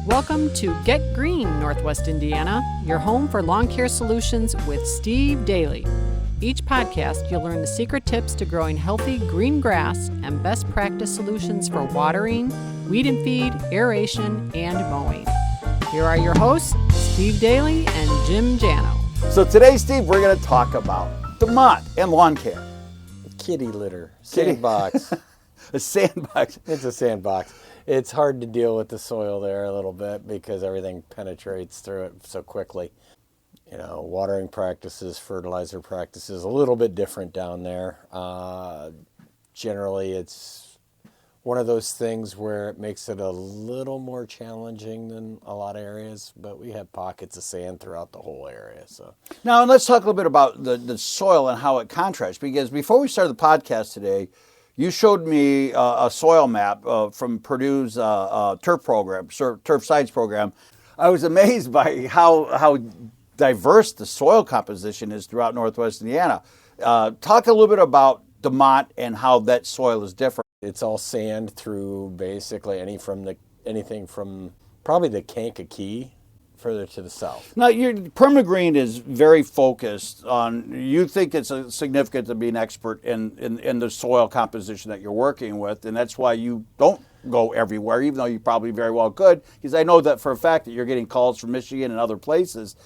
Welcome to Get Green, Northwest Indiana, your home for lawn care solutions with Steve Daly. Each podcast, you'll learn the secret tips to growing healthy green grass and best practice solutions for watering, weed and feed, aeration, and mowing. Here are your hosts, Steve Daly and Jim Jano. So today, Steve, we're going to talk about DeMotte and lawn care. Kitty litter, sandbox. A sandbox. It's a sandbox. It's hard to deal with the soil there a little bit because everything penetrates through it so quickly. You know, watering practices, fertilizer practices, a little bit different down there. Generally, it's one of those things where it makes it a little more challenging than a lot of areas, but we have pockets of sand throughout the whole area. So now let's talk a little bit about the soil and how it contrasts, because before we started the podcast today, you showed me a soil map from Purdue's turf program, turf science program. I was amazed by how diverse the soil composition is throughout Northwest Indiana. Talk a little bit about DeMotte and how that soil is different. it's all sand through basically anything from probably the Kankakee further to the south. Now, your Perma-Green is very focused on, you think it's significant to be an expert in the soil composition that you're working with, and that's why you don't go everywhere, even though you probably very well could, because I know that for a fact that you're getting calls from Michigan and other places.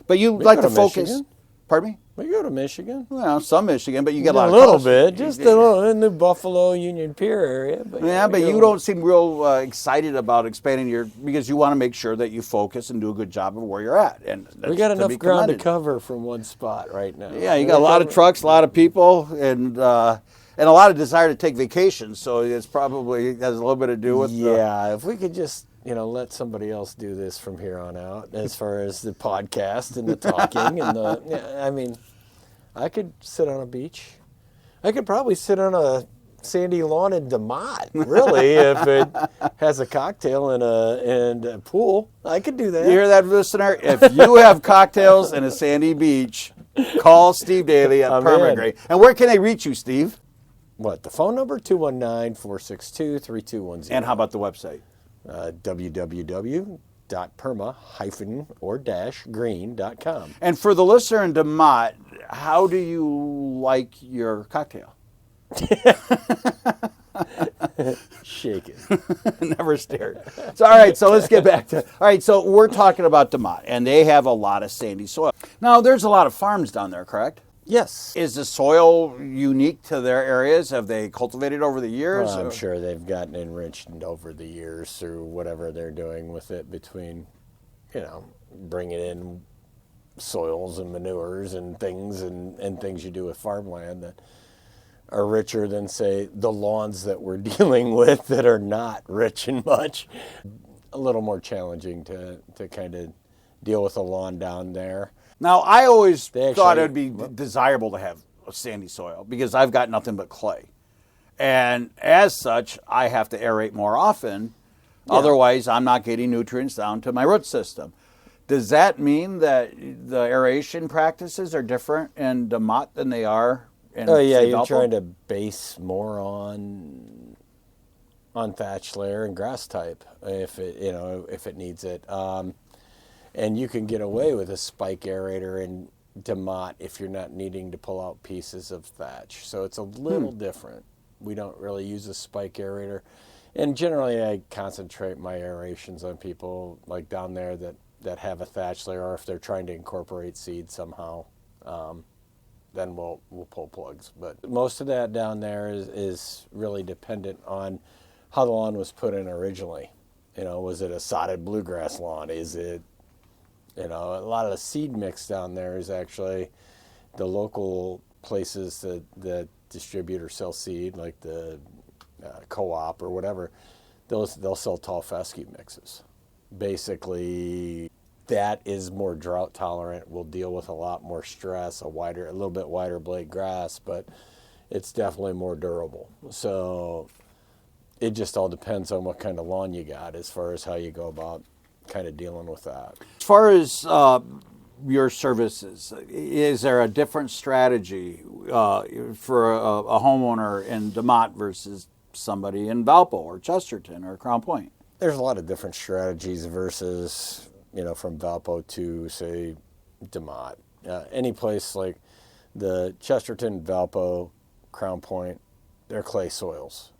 But you like to focus. Michigan? Pardon me? We go to Michigan. Well, some Michigan, but you get a lot of little calls. bit, just a little in the Buffalo, Union Pier area. But yeah, but you don't seem real excited about expanding because you want to make sure that you focus and do a good job of where you're at. And we got enough ground to cover from one spot right now. Yeah, you got a lot of trucks, a lot of people, and a lot of desire to take vacations. So it's probably has a little bit to do with. Yeah, if we could just let somebody else do this from here on out, as far as the podcast and the talking and I could sit on a beach. I could probably sit on a sandy lawn in DeMotte, really, if it has a cocktail and a pool. I could do that. You hear that, listener? If you have cocktails and a sandy beach, call Steve Daly at Perma-Green. And where can they reach you, Steve? What, the phone number? 219-462-3210. And how about the website? www.perma-green.com. And for the listener in DeMotte, how do you like your cocktail? Shake it. Never stirred. So, all right, so let's get back to... All right, so we're talking about DeMotte, and they have a lot of sandy soil. Now, there's a lot of farms down there, correct? Yes. Is the soil unique to their areas? Have they cultivated over the years? Well, I'm sure they've gotten enriched over the years through whatever they're doing with it, between, bringing in soils and manures and things and things you do with farmland that are richer than, say, the lawns that we're dealing with that are not rich in much. A little more challenging to kind of deal with a lawn down there. Now, I always thought it would be desirable to have a sandy soil because I've got nothing but clay. And as such, I have to aerate more often. Yeah. Otherwise, I'm not getting nutrients down to my root system. Does that mean that the aeration practices are different in DeMotte than they are in you're Valpo? trying to base more on thatch layer and grass type if it needs it. And you can get away with a spike aerator in DeMotte if you're not needing to pull out pieces of thatch. So it's a little different. We don't really use a spike aerator. And generally I concentrate my aerations on people like down there that have a thatch layer, or if they're trying to incorporate seed somehow, then we'll pull plugs. But most of that down there is really dependent on how the lawn was put in originally. Was it a sodded bluegrass lawn? Is it a lot of the seed mix down there is actually the local places that distribute or sell seed, like the co-op or whatever. They'll sell tall fescue mixes. Basically, that is more drought tolerant. Will deal with a lot more stress, a little bit wider blade grass, but it's definitely more durable. So it just all depends on what kind of lawn you got as far as how you go about kind of dealing with that. As far as your services, is there a different strategy for a homeowner in DeMotte versus somebody in Valpo or Chesterton or Crown Point? There's a lot of different strategies versus, from Valpo to, say, Demote. Any place like the Chesterton, Valpo, Crown Point, they're clay soils.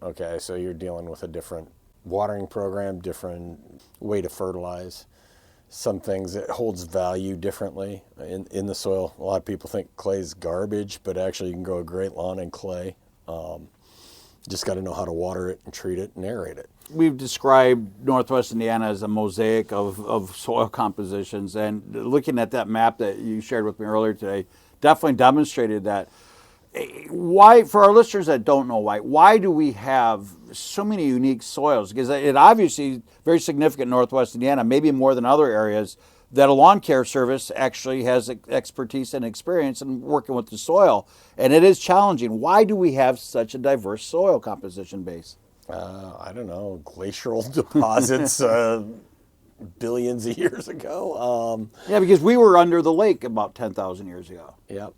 Okay, so you're dealing with a different watering program, different way to fertilize. Some things it holds value differently in the soil. A lot of people think clay is garbage, but actually you can grow a great lawn in clay. Just got to know how to water it and treat it and aerate it. We've described Northwest Indiana as a mosaic of soil compositions, and looking at that map that you shared with me earlier today definitely demonstrated that. Why, for our listeners that don't know why do we have so many unique soils? Because it obviously very significant in Northwest Indiana, maybe more than other areas, that a lawn care service actually has expertise and experience in working with the soil. And it is challenging. Why do we have such a diverse soil composition base? I don't know, glacial deposits billions of years ago. Yeah, because we were under the lake about 10,000 years ago. Yep.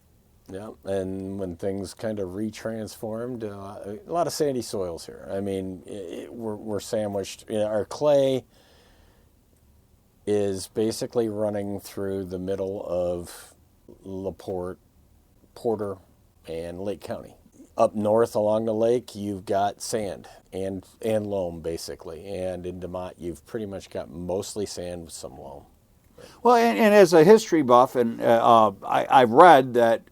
Yeah, and when things kind of retransformed, a lot of sandy soils here. I mean, we're sandwiched. Our clay is basically running through the middle of LaPorte, Porter, and Lake County. Up north along the lake, you've got sand and loam, basically. And in Demote, you've pretty much got mostly sand with some loam. Well, and as a history buff, and I've read that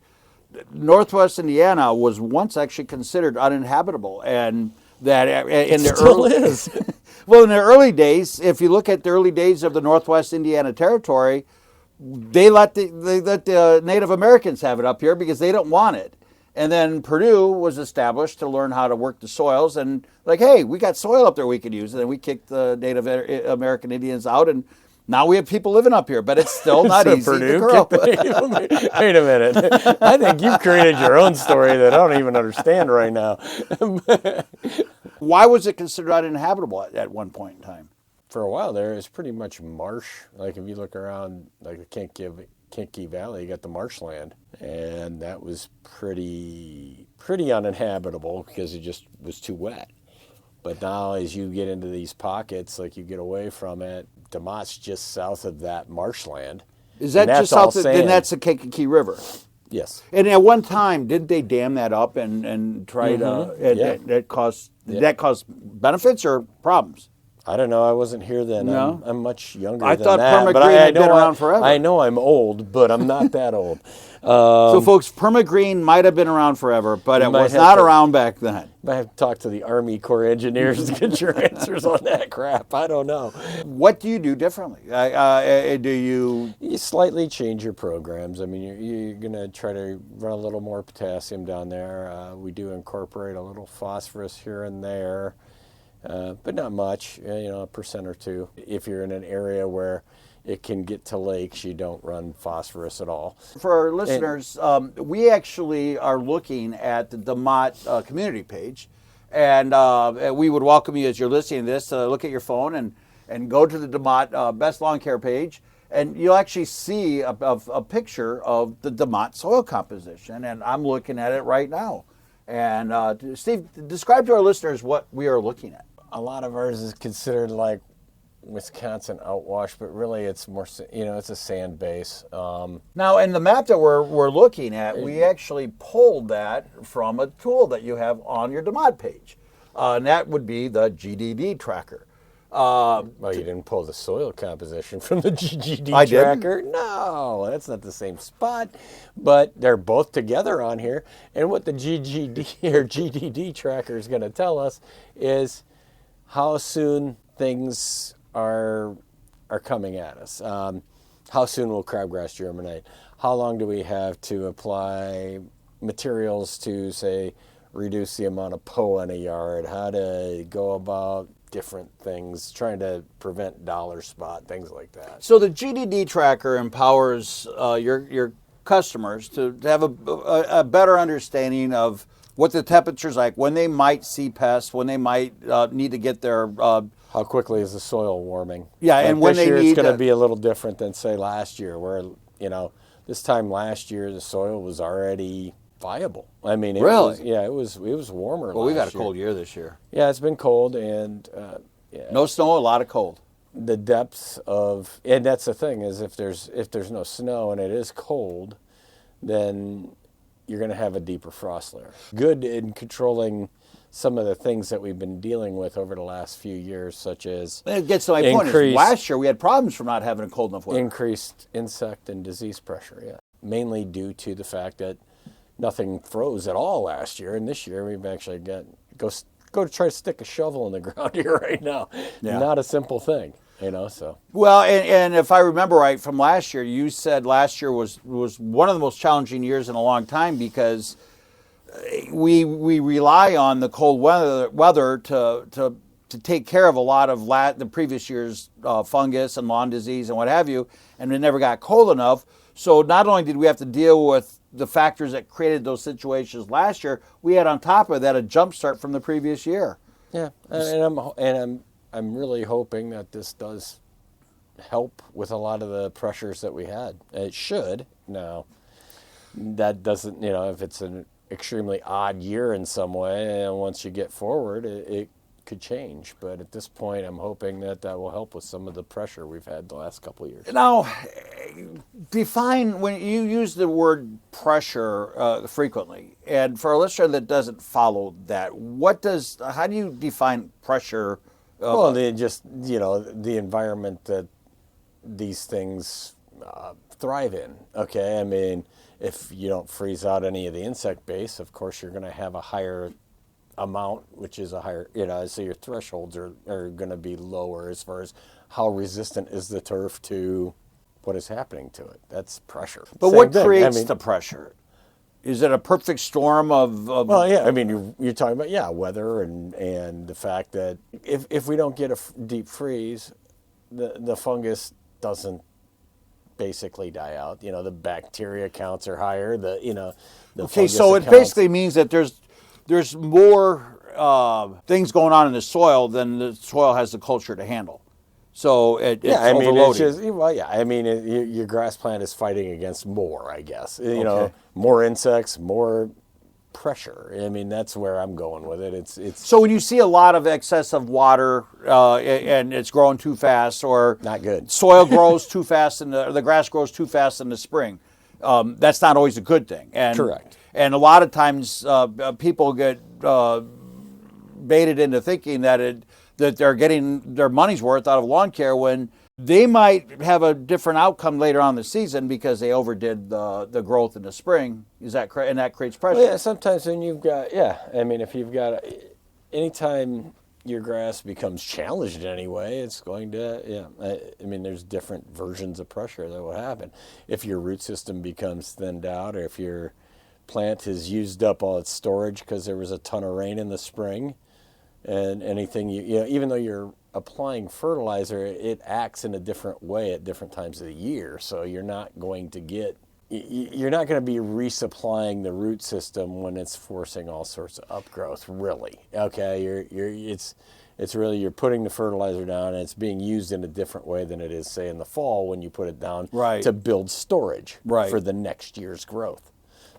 Northwest Indiana was once actually considered uninhabitable, and that in the still is. Well, in the early days, if you look at the early days of the Northwest Indiana Territory, they let the Native Americans have it up here because they don't want it. And then Purdue was established to learn how to work the soils, and like, hey, we got soil up there we could use, and then we kicked the Native American Indians out, and now we have people living up here, but it's still not easy Purdue to grow. Wait a minute. I think you've created your own story that I don't even understand right now. Why was it considered uninhabitable at one point in time? For a while there, it's pretty much marsh. Like if you look around, like the Kankakee Valley, you got the marshland, and that was pretty uninhabitable because it just was too wet. But now as you get into these pockets, like you get away from it, Demote's just south of that marshland. Is that just south of, then that's the Kankakee River? Yes. And at one time, didn't they dam that up and try to, that caused benefits or problems? I don't know. I wasn't here then. No? I'm much younger I than thought that. Perma-Green had been around forever. I know I'm old, but I'm not that old. So, folks, Perma-Green might have been around forever, but it was not around back then. I have to talk to the Army Corps engineers to get your answers on that crap. I don't know. What do you do differently? You slightly change your programs. I mean, you're going to try to run a little more potassium down there. We do incorporate a little phosphorus here and there. But not much, a percent or two. If you're in an area where it can get to lakes, you don't run phosphorus at all. For our listeners, we actually are looking at the DeMotte community page, and we would welcome you as you're listening to this to look at your phone and go to the DeMotte Best Lawn Care page, and you'll actually see a picture of the DeMotte soil composition, and I'm looking at it right now. And Steve, describe to our listeners what we are looking at. A lot of ours is considered like Wisconsin outwash, but really it's more, it's a sand base. Now, in the map that we're looking at, we actually pulled that from a tool that you have on your DeMotte page, and that would be the GDDTracker. Well, you didn't pull the soil composition from the GDDTracker. I didn't? No, that's not the same spot, but they're both together on here. And what the GDDTracker is going to tell us is how soon things are coming at us. How soon will crabgrass germinate? How long do we have to apply materials to, say, reduce the amount of POA in a yard? How to go about different things, trying to prevent dollar spot, things like that. So the GDDTracker empowers your customers to have a better understanding of what the temperature's like, when they might see pests, when they might need to get their... how quickly is the soil warming? Yeah, like and when this they year need... It's going to be a little different than, say, last year, where, this time last year the soil was already viable. I mean, it was warmer. Well, we got a year. cold year this year. Yeah, it's been cold, and Yeah. No snow, a lot of cold. The depths of, and that's the thing, is if there's no snow and it is cold, then you're going to have a deeper frost layer. Good in controlling some of the things that we've been dealing with over the last few years, such as It gets to my point. Is last year we had problems from not having a cold enough weather. increased insect and disease pressure, yeah. Mainly due to the fact that nothing froze at all last year, and this year we've actually got, go to try to stick a shovel in the ground here right now. Yeah. Not a simple thing, so. Well, and if I remember right from last year, you said last year was one of the most challenging years in a long time because we rely on the cold weather to take care of a lot of the previous year's fungus and lawn disease and what have you, and it never got cold enough. So not only did we have to deal with the factors that created those situations last year, we had on top of that a jump start from the previous year. Yeah, and I'm really hoping that this does help with a lot of the pressures that we had. It should. Now, that doesn't, if it's an extremely odd year in some way, and once you get forward, it could change. But at this point, I'm hoping that will help with some of the pressure we've had the last couple of years. Now, define, when you use the word pressure frequently, and for a listener that doesn't follow that, how do you define pressure? Well, the environment that these things thrive in. Okay, I mean, if you don't freeze out any of the insect base, of course you're going to have a higher amount, which is a higher, so your thresholds are going to be lower as far as how resistant is the turf to what is happening to it. That's pressure. But what creates the pressure? Is it a perfect storm of? Well, yeah. I mean, you're talking about weather and the fact that if we don't get a deep freeze, the fungus doesn't basically die out. The bacteria counts are higher. Okay, so it basically means that there's more things going on in the soil than the soil has the culture to handle. So it's overloading. Your grass plant is fighting against more, I guess. More insects, more pressure. I mean, that's where I'm going with it. It's So when you see a lot of excess of water and it's growing too fast, or not good, soil grows too fast or the grass grows too fast in the spring, that's not always a good thing. And, correct. And a lot of times people get baited into thinking that they're getting their money's worth out of lawn care when they might have a different outcome later on in the season because they overdid the growth in the spring. Is that correct? And that creates pressure. Well, yeah, sometimes when you've got, if you've got, anytime your grass becomes challenged in any way, it's going to, there's different versions of pressure that will happen. If your root system becomes thinned out, or if your plant has used up all its storage because there was a ton of rain in the spring, and anything, even though you're applying fertilizer, it acts in a different way at different times of the year. So you're not going to be resupplying the root system when it's forcing all sorts of upgrowth, really. Okay, it's really, you're putting the fertilizer down and it's being used in a different way than it is, say, in the fall when you put it down to build storage for the next year's growth.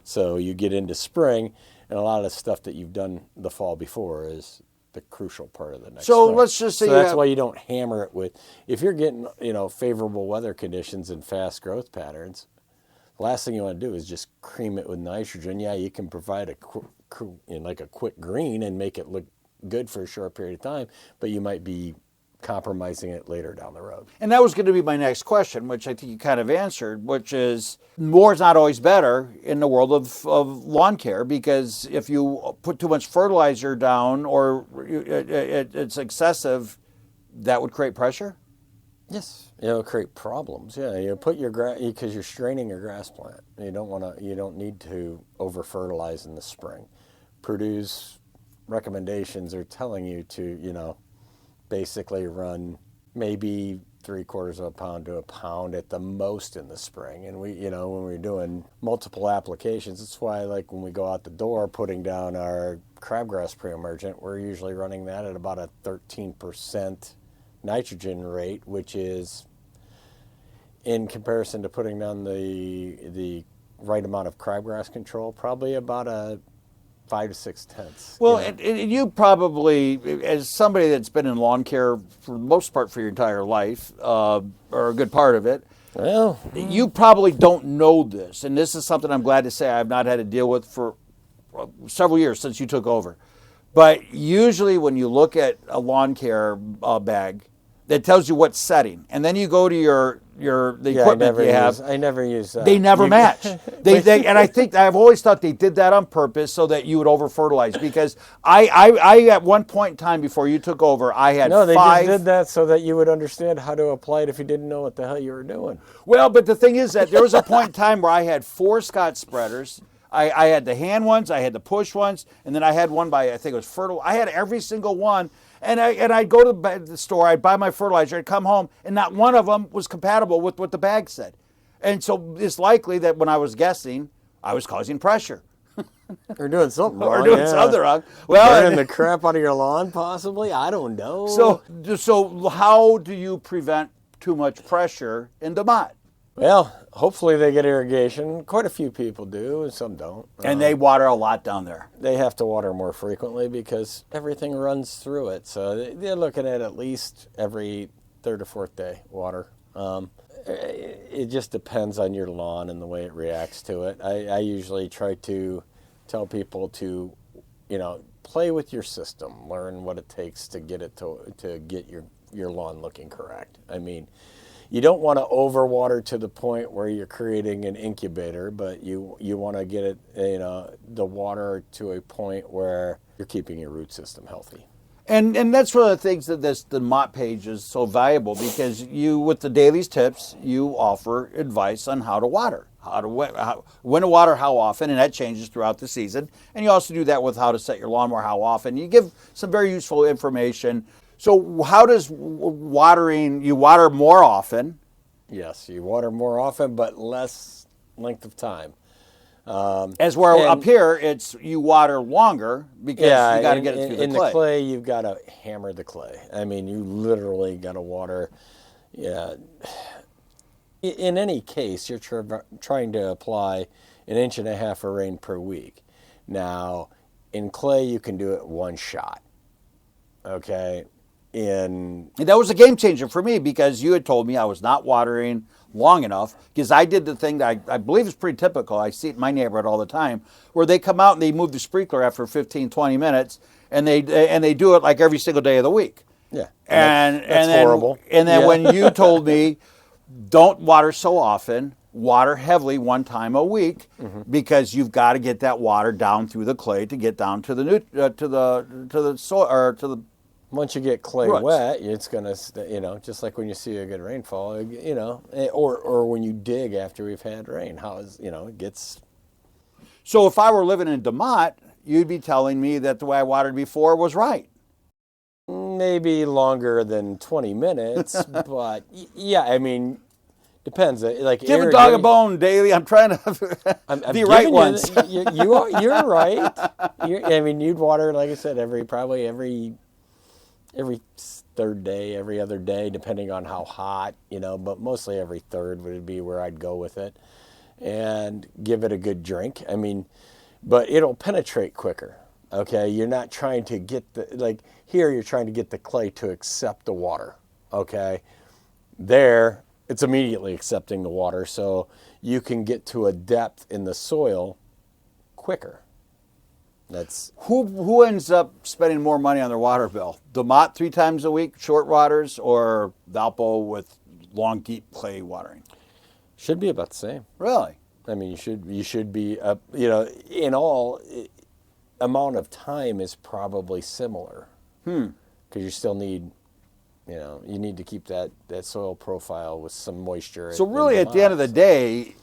So you get into spring, and a lot of the stuff that you've done the fall before is the crucial part of the next spring. Let's just say that's why you don't hammer it with, if you're getting favorable weather conditions and fast growth patterns, the last thing you want to do is just cream it with nitrogen. Yeah, you can provide a quick green and make it look good for a short period of time, but you might be compromising it later down the road. And that was going to be my next question, which I think you kind of answered, which is more is not always better in the world of lawn care, because if you put too much fertilizer down or it's excessive, that would create pressure? Yes, it'll create problems. Yeah, you put your grass, because you're straining your grass plant. You don't need to over fertilize in the spring. Purdue's recommendations are telling you to, basically run maybe 3/4 of a pound to a pound at the most in the spring. And we, when we're doing multiple applications, that's why, like, when we go out the door putting down our crabgrass pre-emergent, we're usually running that at about a 13% nitrogen rate, which is, in comparison to putting down the right amount of crabgrass control, probably about a 5 to 6 tenths. Well, and you probably, as somebody that's been in lawn care for the most part for your entire life, or a good part of it, Well, you probably don't know this, and this is something I'm glad to say I've not had to deal with for several years since you took over. But usually when you look at a lawn care bag, that tells you what setting, and then you go to the equipment you have. I never use that. They never match. And I think I've always thought they did that on purpose so that you would over fertilize. Because I at one point in time before you took over, I had No, they five. just did that so that you would understand how to apply it if you didn't know what the hell you were doing. Well, but the thing is that there was a point in time where I had 4 Scott spreaders. I had the hand ones, I had the push ones, and then I had one by, I think it was fertile. I had every single one, and I'd go to the store, I'd buy my fertilizer, I'd come home, and not one of them was compatible with what the bag said. And so it's likely that when I was guessing, I was causing pressure. Or doing something wrong. Or doing something wrong. Well, burning the crap out of your lawn, possibly. I don't know. So how do you prevent too much pressure in DeMotte? Well, hopefully they get irrigation. Quite a few people do, and some don't. And they water a lot down there. They have to water more frequently because everything runs through it. So they're looking at least every 3rd or 4th day water. It just depends on your lawn and the way it reacts to it. I usually try to tell people to, play with your system, learn what it takes to get it to get your lawn looking correct. I mean, you don't want to overwater to the point where you're creating an incubator, but you want to get it, the water to a point where you're keeping your root system healthy. And that's one of the things that the DeMotte page is so valuable, because you, with the Daily's Tips, you offer advice on how to water, when to water, how often, and that changes throughout the season. And you also do that with how to set your lawnmower, how often. You give some very useful information. So how does watering, you water more often? Yes, you water more often, but less length of time. Up here, it's you water longer because you got to get it through the clay. In the clay, you've got to hammer the clay. I mean, you literally got to water. Yeah. In any case, you're trying to apply 1.5 inches of rain per week. Now, in clay, you can do it one shot. Okay. And that was a game changer for me, because you had told me I was not watering long enough, because I did the thing that I believe is pretty typical. I see it in my neighborhood all the time, where they come out and they move the sprinkler after 15, 20 minutes, and they do it like every single day of the week. Yeah. That's horrible. And then when you told me, don't water so often, water heavily one time a week, because you've got to get that water down through the clay to get down to the soil, or to the. Once you get clay roots wet, it's going to, just like when you see a good rainfall, or when you dig after we've had rain, it gets. So if I were living in DeMotte, you'd be telling me that the way I watered before was right. Maybe longer than 20 minutes, but yeah, I mean, depends. Like, give a dog a bone, Daly. I'm trying to the right ones. You're right. You'd water, like I said, probably every 3rd day, every other day, depending on how hot, but mostly every 3rd would be where I'd go with it, and give it a good drink. I mean, but it'll penetrate quicker. Okay, you're not trying to get here you're trying to get the clay to accept the water. Okay, there it's immediately accepting the water, so you can get to a depth in the soil quicker. That's who ends up spending more money on their water bill? DeMotte 3 times a week, short waters, or Valpo with long, deep clay watering? Should be about the same. Really? I mean, you should be in all amount of time is probably similar. Because you still need, you need to keep that soil profile with some moisture. So really, at the end of the day,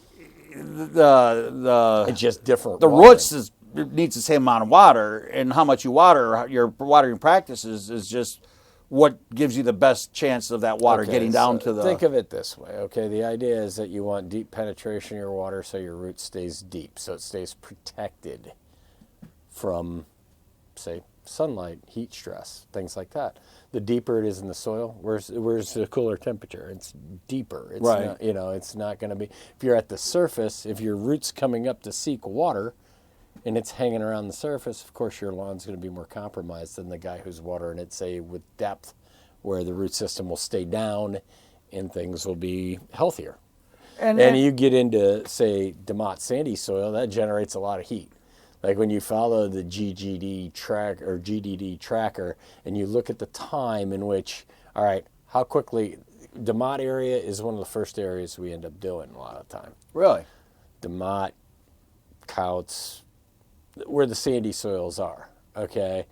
it's just different. The roots needs the same amount of water, and how much you water, your watering practices is just what gives you the best chance of that water getting down to the. Think of it this way, okay? The idea is that you want deep penetration in your water so your root stays deep, so it stays protected from, say, sunlight, heat stress, things like that. The deeper it is in the soil, where's the cooler temperature? It's deeper. It's right. Not, it's not going to be. If you're at the surface, if your root's coming up to seek water, and it's hanging around the surface, of course your lawn's going to be more compromised than the guy who's watering it, say, with depth, where the root system will stay down and things will be healthier. And you get into, say, DeMotte sandy soil, that generates a lot of heat. Like when you follow the GDDTracker and you look at the time in which, all right, how quickly, DeMotte area is one of the first areas we end up doing a lot of time. Really? DeMotte, Couts, where the sandy soils are, okay?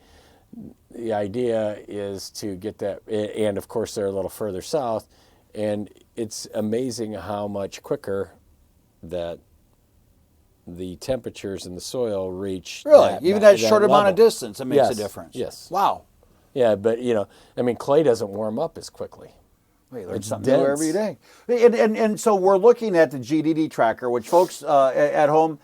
The idea is to get that, and of course they're a little further south, and it's amazing how much quicker that the temperatures in the soil reach. Really? Even that short amount of distance, it makes a difference. Yes. Wow. Yeah, but clay doesn't warm up as quickly. We learn something new every day. And so we're looking at the GDDTracker, which folks at home,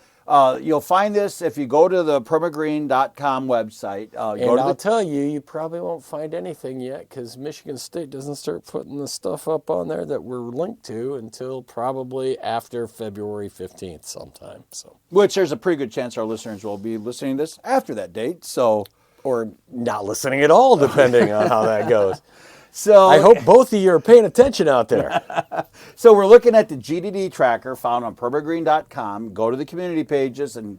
you'll find this if you go to the Perma-Green.com website. I'll tell you, you probably won't find anything yet because Michigan State doesn't start putting the stuff up on there that we're linked to until probably after February 15th sometime. So, which there's a pretty good chance our listeners will be listening to this after that date. Or not listening at all, depending on how that goes. So I hope both of you are paying attention out there. So we're looking at the GDDTracker found on Perma-Green.com. Go to the community pages and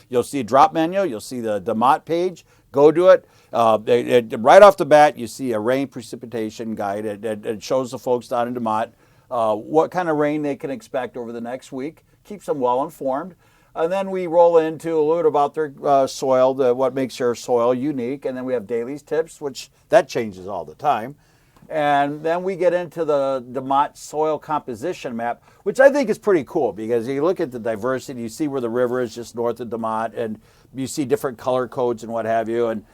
you'll see a drop menu. You'll see the Demote page. Go to it. Right off the bat, you see a rain precipitation guide. It shows the folks down in Demote what kind of rain they can expect over the next week. Keeps them well informed. And then we roll into a little bit about their soil, what makes their soil unique. And then we have Daly's tips, which that changes all the time. And then we get into the Demotte soil composition map, which I think is pretty cool because you look at the diversity, you see where the river is just north of Demotte, and you see different color codes and what have you. And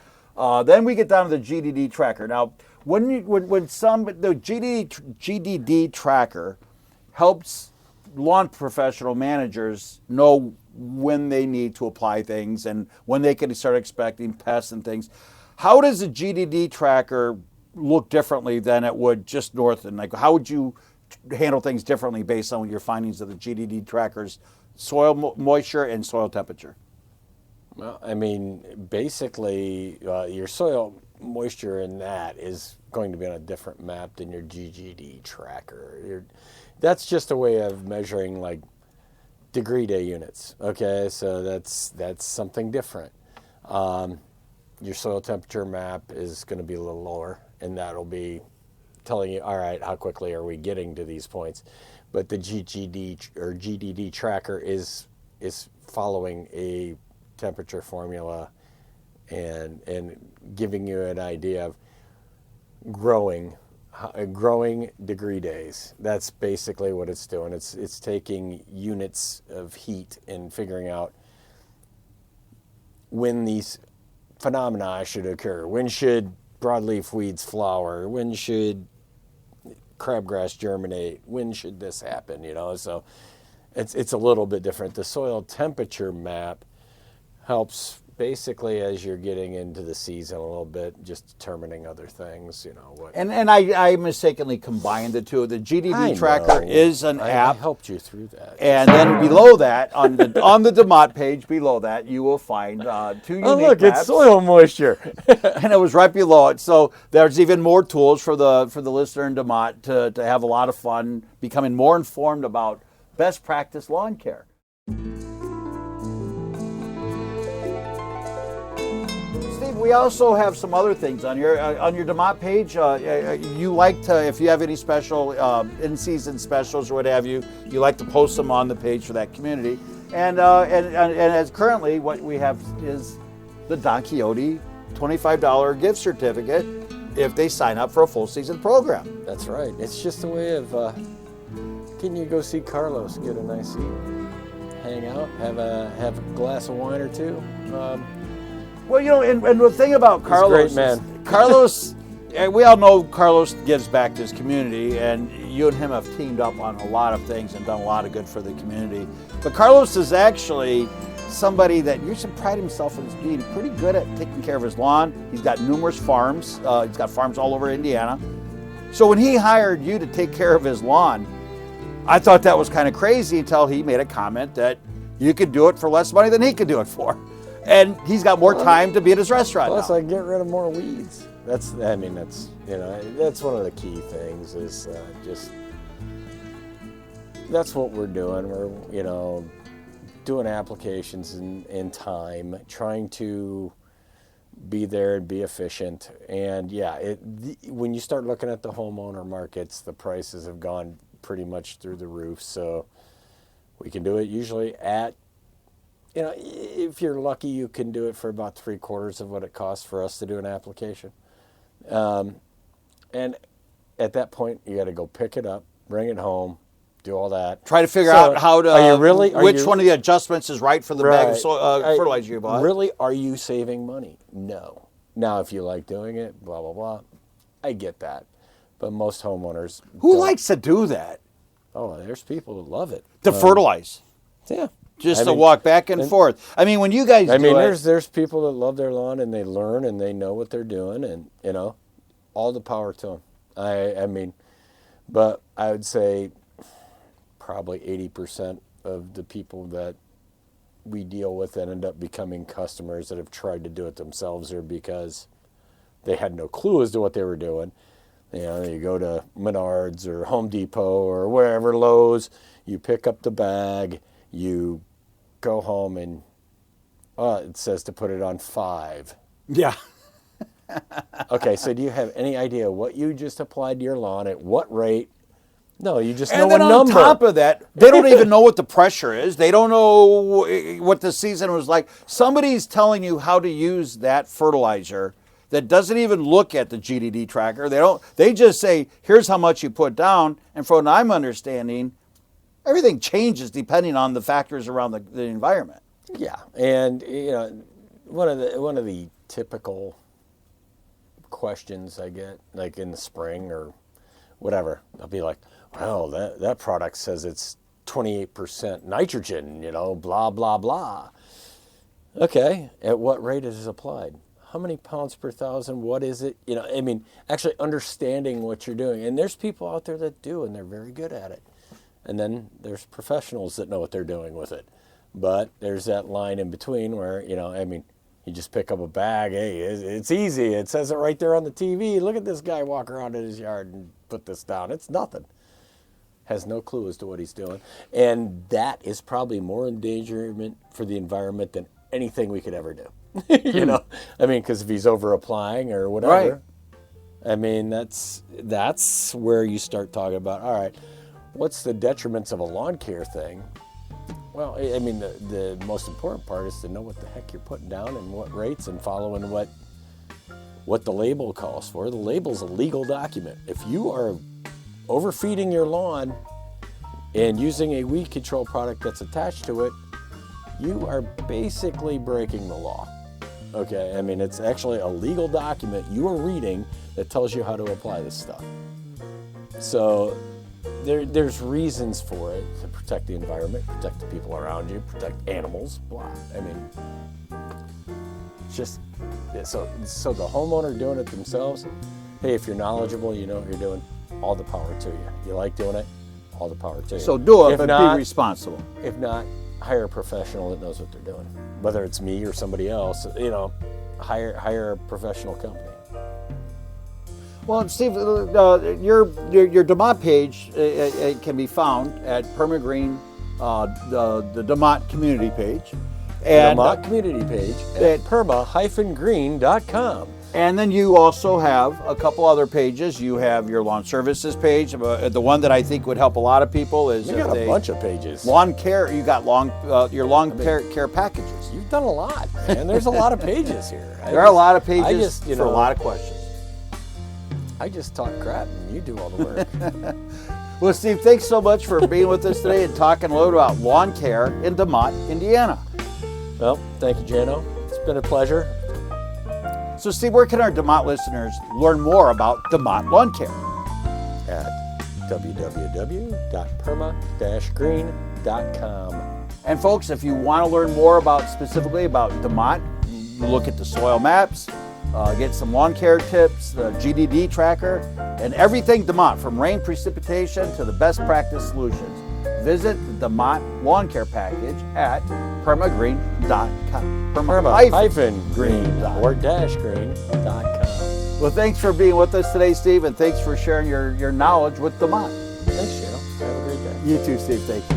then we get down to the GDDTracker. Now, the GDDTracker helps lawn professional managers know when they need to apply things and when they can start expecting pests and things. How does the GDDTracker look differently than it would just north? And how would you handle things differently based on your findings of the GDDTracker's soil moisture and soil temperature? Well, basically, your soil moisture in that is going to be on a different map than your GDDTracker. That's just a way of measuring degree day units. Okay, so that's something different. Your soil temperature map is going to be a little lower, and that'll be telling you, all right, how quickly are we getting to these points? But the GDDTracker is following a temperature formula and giving you an idea of growing degree days. That's basically what it's doing. It's taking units of heat and figuring out when these phenomena should occur. When should broadleaf weeds flower? When should crabgrass germinate? When should this happen? So it's a little bit different. The soil temperature map helps basically as you're getting into the season a little bit, just determining other things, what. And I mistakenly combined the two. The GDDTracker is an app. I helped you through that. And then below that, on the Demotte page below that, you will find two unique look, maps. It's soil moisture. And it was right below it. So there's even more tools for the listener in Demotte to have a lot of fun, becoming more informed about best practice lawn care. We also have some other things on your Demotte page. You like to, if you have any special in-season specials or what have you, you like to post them on the page for that community. And as currently, what we have is the Don Quijote $25 gift certificate if they sign up for a full season program. That's right. It's just a way of can you go see Carlos, get a nice seat, hang out, have a glass of wine or two. Well, and the thing about Carlos, great, man. Carlos, we all know Carlos gives back to his community, and you and him have teamed up on a lot of things and done a lot of good for the community. But Carlos is actually somebody that you should pride himself in being pretty good at taking care of his lawn. He's got numerous farms. He's got farms all over Indiana. So when he hired you to take care of his lawn, I thought that was kind of crazy until he made a comment that you could do it for less money than he could do it for. And he's got more time to be at his restaurant Plus, now. I get rid of more weeds. That's one of the key things is that's what we're doing. We're, doing applications in time, trying to be there and be efficient. And when you start looking at the homeowner markets, the prices have gone pretty much through the roof. So we can do it usually at, if you're lucky, you can do it for about 3/4 of what it costs for us to do an application. And at that point, you got to go pick it up, bring it home, do all that. Try to figure out how to, which one of the adjustments is right for the bag of fertilizer you bought. Really, are you saving money? No. Now, if you like doing it, blah, blah, blah, I get that. But most homeowners Who don't. likes to do that? Oh, there's people who love it. To fertilize. Yeah. Just to walk back and forth. I mean, when you guys there's people that love their lawn and they learn and they know what they're doing and, all the power to them. But I would say probably 80% of the people that we deal with that end up becoming customers that have tried to do it themselves are because they had no clue as to what they were doing. You go to Menards or Home Depot or wherever, Lowe's, you pick up the bag, you go home and it says to put it on 5. Yeah. Okay, so do you have any idea what you just applied to your lawn at what rate? No, you just know And a then number. on top of that, they don't even know what the pressure is. They don't know what the season was like. Somebody's telling you how to use that fertilizer that doesn't even look at the GDDTracker. They just say, here's how much you put down. And from what I'm understanding, everything changes depending on the factors around the environment. Yeah, and one of the typical questions I get, like in the spring or whatever, I'll be like, well, that product says it's 28% nitrogen, blah, blah, blah. Okay, at what rate is it applied? How many pounds per thousand? What is it? Actually understanding what you're doing. And there's people out there that do, and they're very good at it. And then there's professionals that know what they're doing with it. But there's that line in between where, you just pick up a bag. Hey, it's easy. It says it right there on the TV. Look at this guy walk around in his yard and put this down. It's nothing. Has no clue as to what he's doing. And that is probably more endangerment for the environment than anything we could ever do. Because if he's over applying or whatever. Right. That's where you start talking about, all right, what's the detriments of a lawn care thing? Well, the most important part is to know what the heck you're putting down and what rates and following what the label calls for. The label's a legal document. If you are overfeeding your lawn and using a weed control product that's attached to it, you are basically breaking the law. Okay, it's actually a legal document you are reading that tells you how to apply this stuff. So there's reasons for it to protect the environment, protect the people around you, protect animals, blah. Just so the homeowner doing it themselves, hey, if you're knowledgeable, you know what you're doing, all the power to you. You like doing it, all the power to you. So do it, but be responsible. If not, hire a professional that knows what they're doing. Whether it's me or somebody else, hire a professional company. Well, Steve, your Demote page can be found at Perma-Green, the Demote community page. And Demote community page at perma-green.com. And then you also have a couple other pages. You have your lawn services page. The one that I think would help a lot of people is you got a bunch of pages. Lawn care. You got your lawn care packages. You've done a lot, man. There's a lot of pages here. There are a lot of pages for a lot of questions. I just talk crap and you do all the work. Well, Steve, thanks so much for being with us today and talking a little about lawn care in DeMotte, Indiana. Well, thank you, Jano. It's been a pleasure. So, Steve, where can our DeMotte listeners learn more about DeMotte Lawn Care? At www.perma-green.com. And folks, if you want to learn more specifically about DeMotte, look at the soil maps, get some lawn care tips, the GDDTracker, and everything DeMotte, from rain precipitation to the best practice solutions. visit the DeMotte Lawn Care Package at permagreen.com. Perma-green or -green.com. Well, thanks for being with us today, Steve, and thanks for sharing your knowledge with DeMotte. Thanks, Jano. Have a great day. You too, Steve. Thank you.